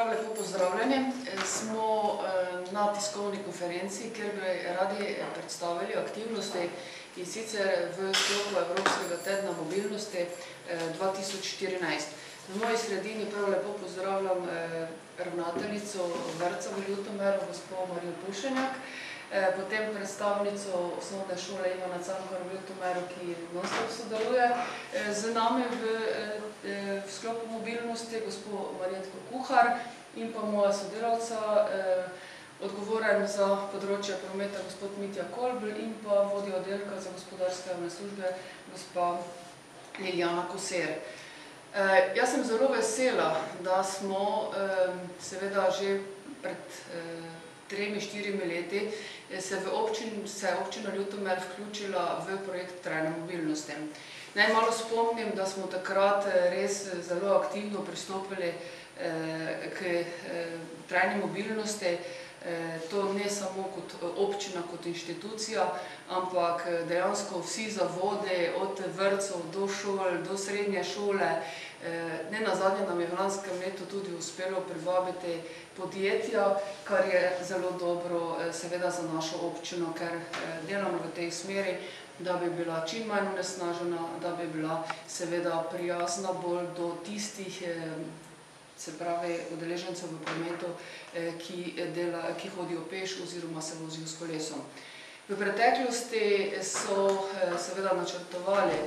Prav lepo pozdravljeni. Smo na tiskovni konferenci, kjer bi radi predstavili aktivnosti in sicer v sklopu Evropskega tedna mobilnosti 2014. V moji sredini prav lepo pozdravljam ravnateljico vrtca v Ljutomeru, gospo Marijo Pušenjak, potem predstavnico osnovne šole Ivana Cankar v Ljutomeru, ki non-stop sodeluje z nami v sklopu mobilnosti, gospo Marjetko Kuhar in pa moja sodelavca, odgovoren za področje prometa, gospod Mitja Kolbl in pa vodja oddelka za gospodarske javne službe, gospa Liljana Koser. Jaz sem zelo vesela, da smo seveda že pred 3-4 leti se občina Ljutomer vključila v projekt trajne mobilnosti. Naj malo spomnim, da smo takrat res zelo aktivno pristopili k trajni mobilnosti, to ne samo kot občina, kot inštitucija, ampak dejansko vsi zavodi, od vrtcev do šol, do srednje šole. Ne nazadnje nam je v lanskem letu tudi uspelo privabiti podjetja, kar je zelo dobro seveda za našo občino, ker delamo v tej smeri, da bi bila čim manj onesnažena, da bi bila seveda prijazna bolj do tistih, se pravi udeležencev v prometu, ki hodijo peš oziroma se vozijo s kolesom. V preteklosti so seveda načrtovali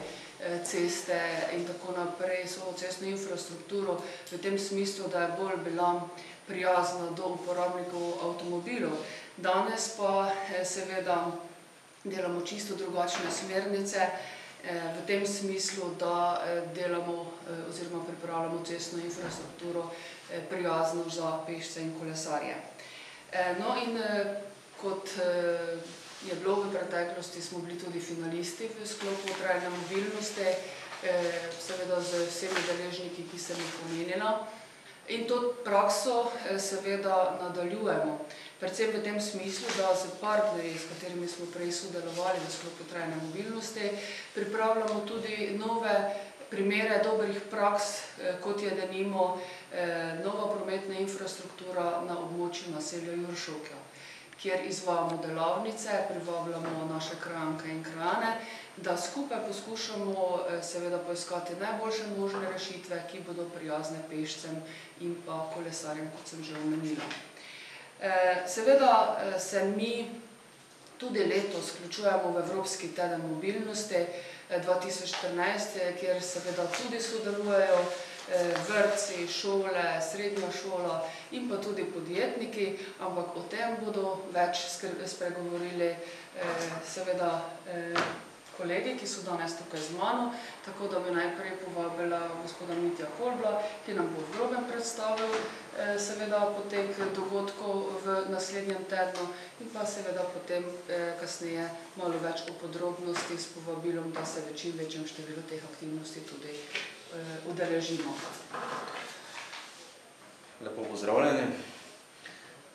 ceste in tako naprej, so cestno infrastrukturo v tem smislu, da je bolj bila prijazna do uporabnikov avtomobilov. Danes pa seveda delamo čisto drugačne smernice, v tem smislu, da delamo oziroma pripravljamo cestno infrastrukturo prijazno za pešce in kolesarje. No in kot je bilo v preteklosti, smo bili tudi finalisti v sklopu trajne mobilnosti, seveda z vsemi deležniki, ki sem jih omenila. In to prakso seveda nadaljujemo, predvsem v tem smislu, da s partnerji, s katerimi smo prej sodelovali v sklopu trajne mobilnosti, pripravljamo tudi nove primere dobrih praks, kot je denimo nova prometna infrastruktura na območju naselja Juršovke, kjer izvajamo delavnice, privabljamo naše krajanke in krajane, da skupaj poskušamo seveda poiskati najboljše možne rešitve, ki bodo prijazne pešcem in pa kolesarjem, kot sem že omenila. Seveda se mi tudi letos vključujemo v Evropski teden mobilnosti 2014, kjer seveda tudi sodelujejo vrtci, šole, srednja šola in pa tudi podjetniki, ampak o tem bodo več spregovorili seveda kolegi, ki so danes tukaj z mano, tako da bi najprej povabila gospoda Mitja Kolbla, ki nam bo v grobem predstavil seveda potek dogodkov v naslednjem tednu in pa seveda potem kasneje malo več o podrobnosti s povabilom, da se v čim večjem številu teh aktivnosti tudi udeležimo. Lepo pozdravljeni.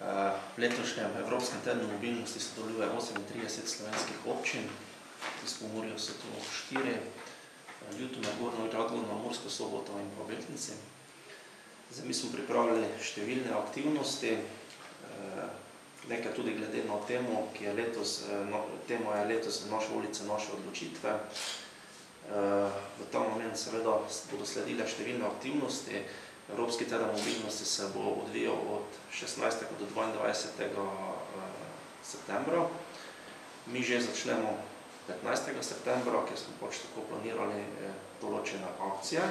V letošnjem Evropskem tednu mobilnosti sodeluje 38 slovenskih občin, iz Pomurja so to 4, Ljutomer, Gornjo Radgona, Murska Sobota in pa Beltinci. Zdaj, mi smo pripravili številne aktivnosti, nekaj tudi glede na temo, ki je letos, tema je letos Naša ulica, naše odločitve. V ta moment seveda bodo sledile številne aktivnosti. Evropski teden mobilnosti se bo odvijal od 16. do 22. septembra. Mi že začnemo 15. septembra, kjer smo pač tako planirali določene akcije.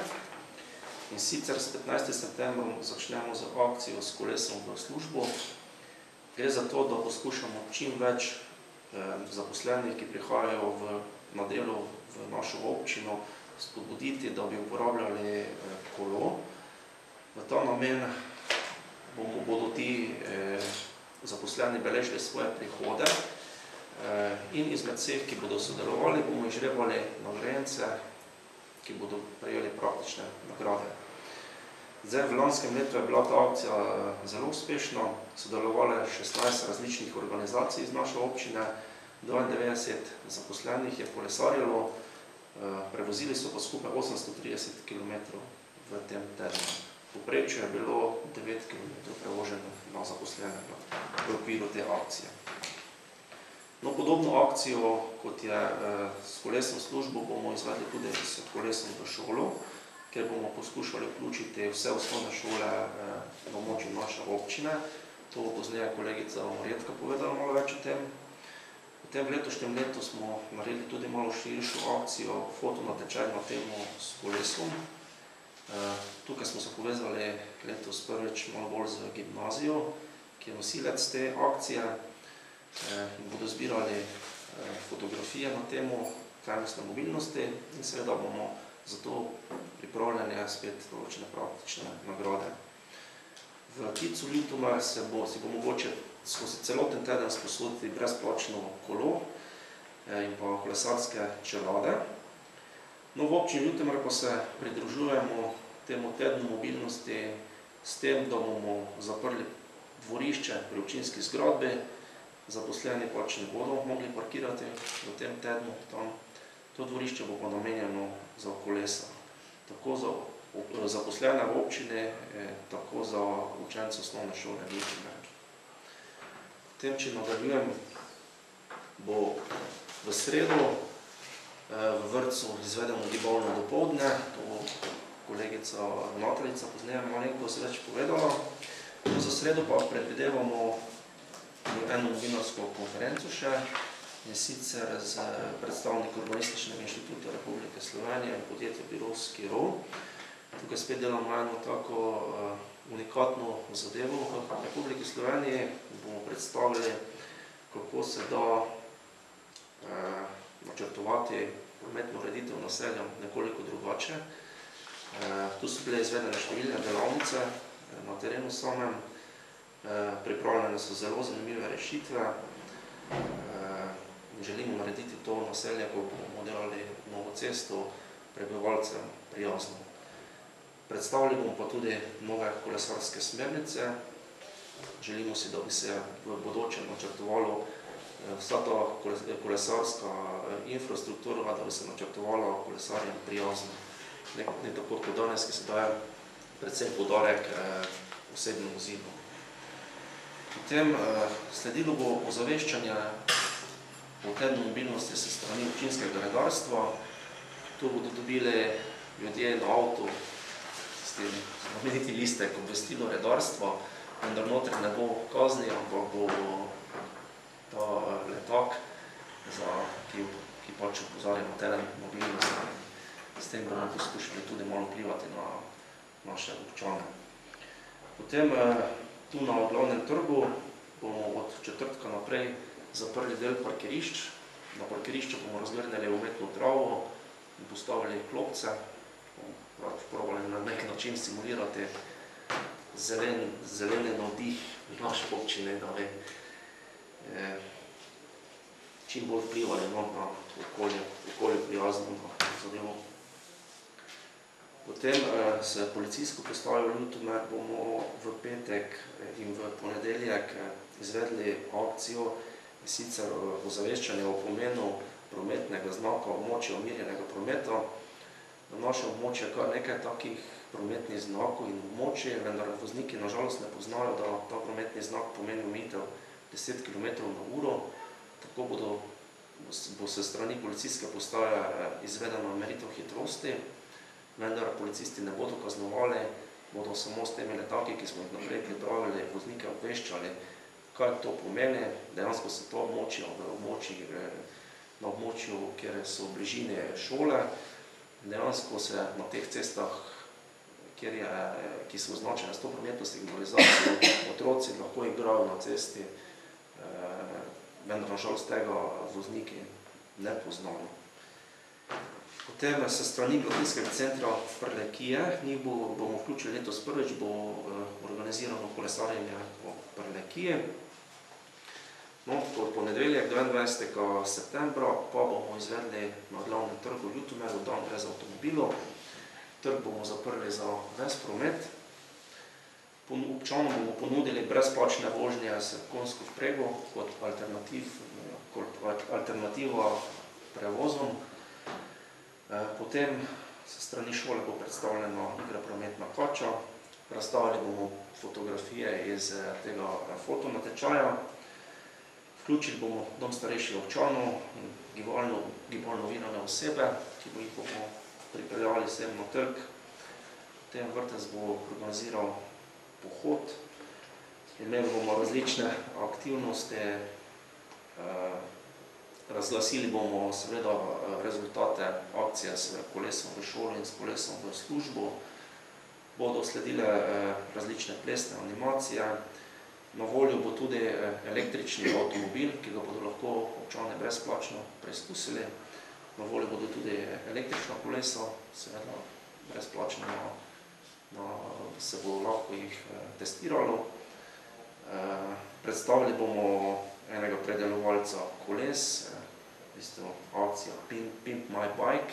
In sicer s 15. septembrom začnemo z akcijo s kolesom v službo. Gre za to, da poskušamo čim več zaposlenih, ki prihajajo na delo v našo občino, spodbuditi, da bi uporabljali kolo. V ta namen bodo ti zaposleni beležili svoje prihode in izmed vseh, ki bodo sodelovali, bomo izžrebali nagrajence, ki bodo prejeli praktične nagrade. Zdaj, v lanskem letu je bila ta akcija zelo uspešna, sodelovalo je 16 različnih organizacij iz naše občine, 92 zaposlenih je kolesarilo, prevozili so pa skupaj 830 km v tem tednu. V povprečju je bilo 9 km okviru te akcije. No, podobno akcijo, kot je s kolesom službo, bomo izvedli tudi s kolesom v šolo, kjer bomo poskušali vključiti vse osnovne šole na območju naše občine. To bo pozneje kolegica Marjetka povedala malo več o tem. V letošnjem letu smo naredili tudi malo širšo akcijo, fotonatečaj na temo s kolesom. Tukaj smo se povezali letos prvič malo bolj z gimnazijo, ki je nosilec te akcije, in bodo zbirali fotografije na temo trajnostne mobilnosti in seveda bomo za to pripravljene spet določene praktične nagrade. V Kicu Ljutomer si bo mogoče skozi celoten teden sposoditi brezplačno kolo in pa kolesarske čelade. No, v občini Ljutomer pa se pridružujemo temu tednu mobilnosti s tem, da bomo zaprli dvorišče pri občinski zgradbi. Zaposleni pač ne bodo mogli parkirati v tem tednu tam. To dvorišče bo pa namenjeno za kolesa. Tako za zaposlene v občini, tako za učence osnovne šole Ljutomer. Potem, če nadaljujem, bo v sredo v vrtcu izvedeno gibalno dopoldne. To bo kolegica ravnateljica pozneje malenko se več povedala. Za sredo pa predvidevamo eno novinarsko konferenco še, in sicer z predstavniki Urbanističnega inštituta Republike Slovenije in podjetja Birovski rov. Tukaj spet delamo eno tako unikatno zadevo v Republiki Sloveniji. Bomo predstavili, kako se da načrtovati prometno ureditev naselja nekoliko drugače. Tu so bile izvedene številne delavnice na terenu samem. Pripravljene so zelo zanimive rešitve. Želimo narediti to naselje, ko bomo delali novo cesto, prebivalcem prijazno. Predstavili bomo pa tudi nove kolesarske smernice. Želimo si, da bi se v bodoče načrtovalo vsa ta kolesarska infrastruktura, da bi se načrtovala kolesarjem prijazno. Ne tako kot danes, ki se daje predvsem poudarek osebnim vozilom. Potem sledilo bo ozaveščanje o tednu mobilnosti se strani občinskega redarstva. Tu bodo dobili ljudje na avtu znameniti listek obvestilo redarstva, vendar notri ne bo kazni, ampak bo ta letak, ki pač opozarja na teden mobilnosti. S tem bomo poskušali tudi malo vplivati na naše občane. Potem tu na glavnem trgu bomo od četrtka naprej zaprli del parkirišč. Na parkirišču bomo razgrnili umetno travo in postavili klopce. Probali na nek način simulirati zeleni navdih v naši občini, da bi čim bolj vplivali na okolje prijazno zadevo. Potem s policijsko postajo Ljutomer bomo v petek in v ponedeljek izvedli akcijo, in sicer ozaveščanje o pomenu prometnega znaka območja umirjenega prometa. Na našem območju je kar nekaj takih prometnih znakov in območij, vendar vozniki nažalost ne poznajo, da ta prometni znak pomeni omejitev 10 km/h. Tako bo se strani policijske postaje izvedena meritev hitrosti, vendar policisti ne bodo kaznovali, bodo samo s temi letaki, ki smo jih naprej pripravili, voznike obveščali, kaj to pomeni. Dejansko se to območje na območju, kjer so v bližini šole, dejansko se na teh cestah, ki so označene s to prometno signalizacijo, otroci lahko igrajo na cesti, vendar nažalost tega vozniki ne poznajo. Potem se strani Mladinskega centra Prlekije, njih bomo vključili letos prvič, bo organizirano kolesarjenje po Prlekiji. No, v ponedeljek 22. septembra pa bomo izvedli na glavnem trgu Ljutomeru dan brez avtomobilov. Trg bomo zaprli za ves promet. Občanom bomo ponudili brezplačne vožnje s konjsko vprego kot alternativa prevozom. Potem se strani šole bo predstavljena igra prometna kača. Razstavili bomo fotografije iz tega fotonatečaja. Vključili bomo dom starejših občanov in gibalno ovirane osebe, ki bomo pripeljali sem na trg. Potem vrtec bo organiziral pohod. Imeli bomo različne aktivnosti, razglasili bomo seveda rezultate akcije s kolesom v šolo in s kolesom v službo. Bodo sledile različne plesne animacije. Na voljo bo tudi električni avtomobil, ki ga bodo lahko občani brezplačno preizkusili. Na voljo bodo tudi električna kolesa, seveda brezplačno se bo lahko jih testiralo. Predstavili bomo enega predelovalca koles, v bistvu akcija Pimp My Bike.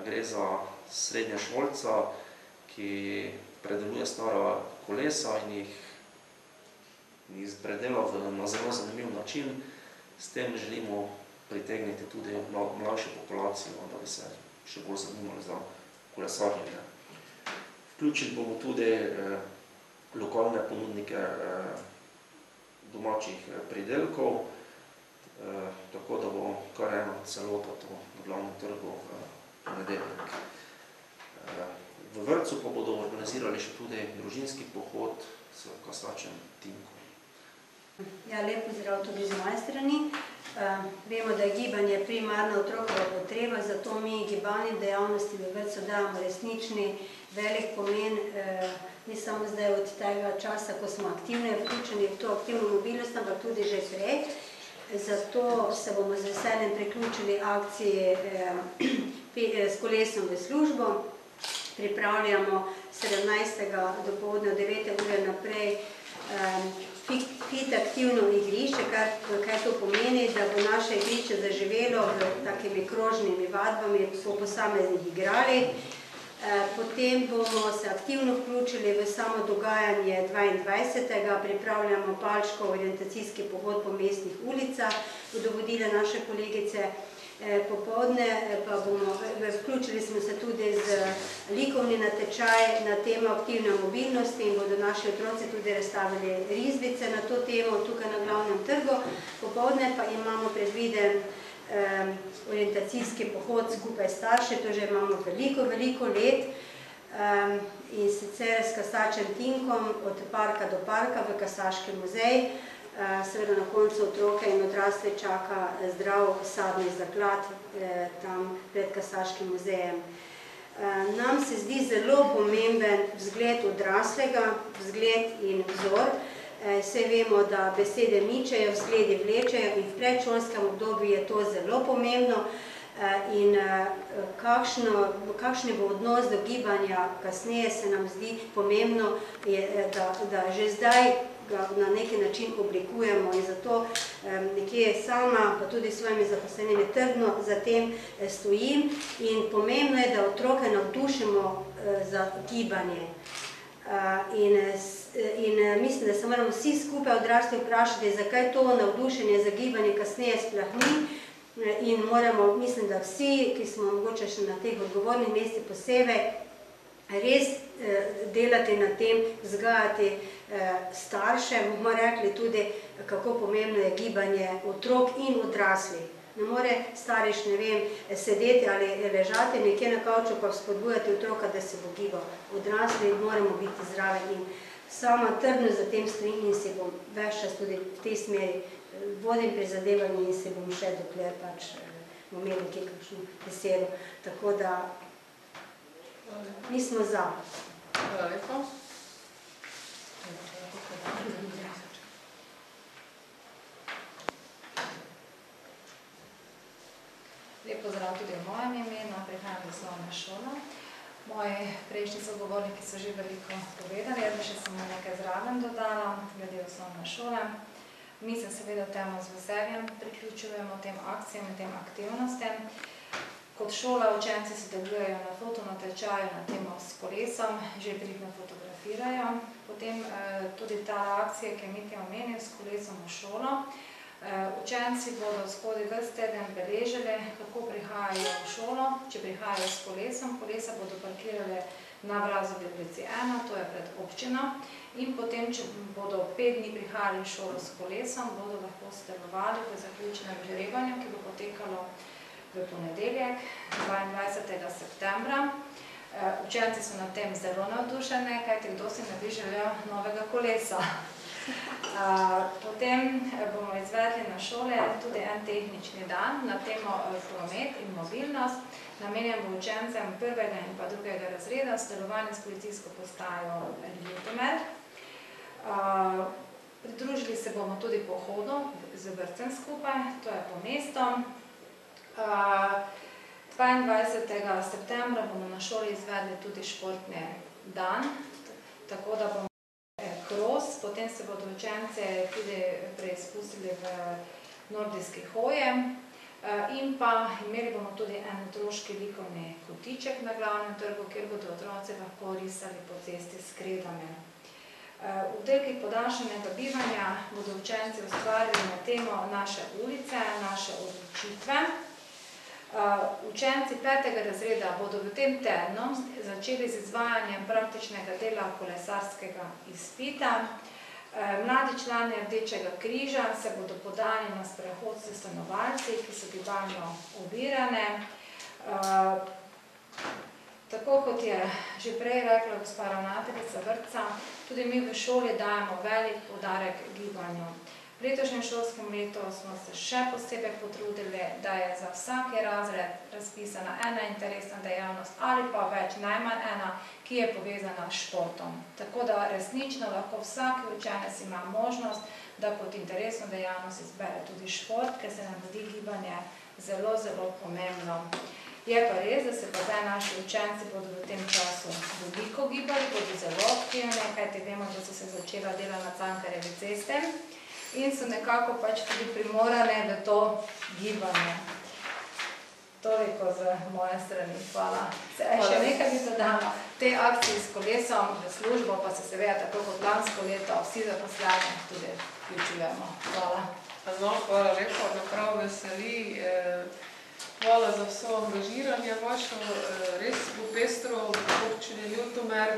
Gre za srednješolca, ki predeluje stara kolesa in jih predela na zelo zanimiv način. S tem želimo pritegniti tudi mlajšo populacijo, da bi se še bolj zanimali za kolesarjenje. Vključili bomo tudi lokalne ponudnike domačih pridelkov, tako da bo kar ena celota to na glavnem trgu v ponedeljek. V vrtcu pa bodo organizirali še tudi družinski pohod s kasačem Tinkom. Ja, lep pozdrav tudi z moje strani. Vemo, da je gibanje primarna otrokova potreba, zato mi gibalnim dejavnosti v vrtcu dajemo resnični velik pomen, ni samo zdaj od tega časa, ko smo aktivno vključeni v to aktivno mobilnost, ampak tudi že prej. Zato se bomo z veseljem priključili akciji s kolesom v službo. Pripravljamo 17. dopoldne od 9. ure naprej fit aktivno igrišče, kaj to pomeni, da bo naše igrišče zaživelo v takimi krožnimi vadbami po posameznih igralih. Potem bomo se aktivno vključili v samo dogajanje 22. Pripravljamo palčko orientacijski pohod po mestnih ulicah, bodo vodile naše kolegice. Popoldne pa bomo, vključili smo se tudi z likovni natečaj na temo aktivne mobilnosti in bodo naši otroci tudi razstavili risbice na to temo tukaj na glavnem trgu. Popoldne pa imamo predviden orientacijski pohod skupaj s starši, to že imamo veliko let in sicer s kasačem Tinkom od parka do parka v Kasaški muzej. Seveda na koncu otroke in odrasle čaka zdrav sadni zaklad tam pred Kasaškim muzejem. Nam se zdi zelo pomemben vzgled odraslega, vzgled in vzor. Saj vemo, da besede mičejo, vzgledi vlečejo in v predšolskem obdobju je to zelo pomembno. In kakšen bo odnos do gibanja kasneje, se nam zdi pomembno, da že zdaj ga na neki način oblikujemo in zato nekje sama, pa tudi s svojimi zaposlenimi trdno za tem stojim in pomembno je, da otroke navdušimo za gibanje. In mislim, da se moramo vsi skupaj odrasli vprašati, zakaj to navdušenje za gibanje kasneje sploh ni. In moramo, mislim, da vsi, ki smo mogoče še na teh odgovornih mestih posebej, res delati na tem, vzgajati starše, bomo rekli tudi, kako pomembno je gibanje otrok in odraslih. Ne more starš, ne vem, sedeti ali ležati nekje na kavču pa spodbujati otroka, da se bo gibal. Odrasli moramo biti zdravi in sama trdno za tem stojim in si bom ves čas tudi v tej smeri vodim prizadevanje in se bom še dokler pač bomo imeli nekaj kakšno besedo. Tako da mi smo za. Hvala lepa. Lep pozdrav tudi v mojem imenu, prihajam iz osnovne šole. Moji prejšnji sogovorniki so že veliko povedali, jaz bi še samo nekaj zraven dodala glede osnovne šole. Mi se seveda temu z veseljem priključujemo tem akcijam in tem aktivnostem. Kot šola učenci sodelujejo na fotonatečaju na temo s kolesom, že pridno fotografirajo. Potem tudi ta akcija, ki je Mitja omenil, s kolesom v šolo. Učenci bodo skozi ves teden beležili, kako prihajajo v šolo, če prihajajo s kolesom. Kolesa bodo parkirali na Vrazovi ulici 1, to je pred občino. In potem, če bodo 5 dni prihajali v šolo s kolesom, bodo lahko sodelovali v zaključnem žrebanju, ki bo potekalo v ponedeljek, 22. septembra. Učenci so na tem zelo navdušeni, kajti kdo si ne bi želel novega kolesa. Potem bomo izvedli na šole tudi en tehnični dan na temo promet in mobilnost. Namenjen bo učencem 1. in pa 2. razreda sodelovanje s policijsko postajo Ljutomer. Pridružili se bomo tudi pohodu z vrtcem skupaj, to je po mestu. 22. septembra bomo na šoli izvedli tudi športni dan, tako da bomo kros, potem se bodo učence tudi preizkusili v nordijski hoji in pa imeli bomo tudi en otroški likovni kotiček na glavnem trgu, kjer bodo otroci lahko risali po cesti s kredami. V oddelkih podaljšanega bivanja bodo učenci ustvarili na temo naše ulice, naše odločitve. Učenci 5. razreda bodo v tem tednu začeli z izvajanjem praktičnega dela kolesarskega izpita. Mladi člani Rdečega križa se bodo podali na sprehod s stanovalci, ki so gibalno ovirane. Tako kot je že prej rekla gospa ravnateljica vrtca, tudi mi v šoli dajemo velik poudarek gibanju. V letošnjem šolskem letu smo se še posebej potrudili, da je za vsak razred razpisana ena interesna dejavnost ali pa več, najmanj ena, ki je povezana s športom. Tako da resnično lahko vsak učenec ima možnost, da kot interesno dejavnost izbere tudi šport, ker se nam zdi gibanje zelo, zelo pomembno. Je pa res, da se pa zdaj naši učenci bodo v tem času veliko gibali, bodo zelo aktivni, kajti vemo, da so se začela dela na Cankarjevi cesti in so nekako pač tudi primorane v to gibanje. Toliko z moje strani. Hvala. Še nekaj bi dodala. Te akcije s kolesom v službo pa se seveda tako kot lansko leto vsi zaposleni tudi vključujemo. Hvala. No, hvala lepa, da prav veseli. Hvala za vso angažiranje vašo. Res bo pestro v občini Ljutomer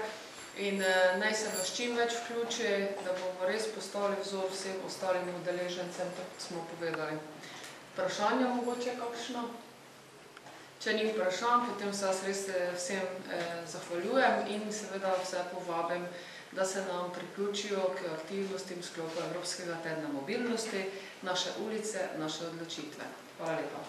in naj se nas čim več vključi, da bomo res postali vzor vsem ostalim udeležencem, kot smo povedali. Vprašanja mogoče kakšno? Če ni vprašanj, potem se jaz res vsem zahvaljujem in seveda vse povabim, da se nam priključijo k aktivnostim v sklopu Evropskega tedna mobilnosti, naše ulice, naše odločitve. Hvala lepa.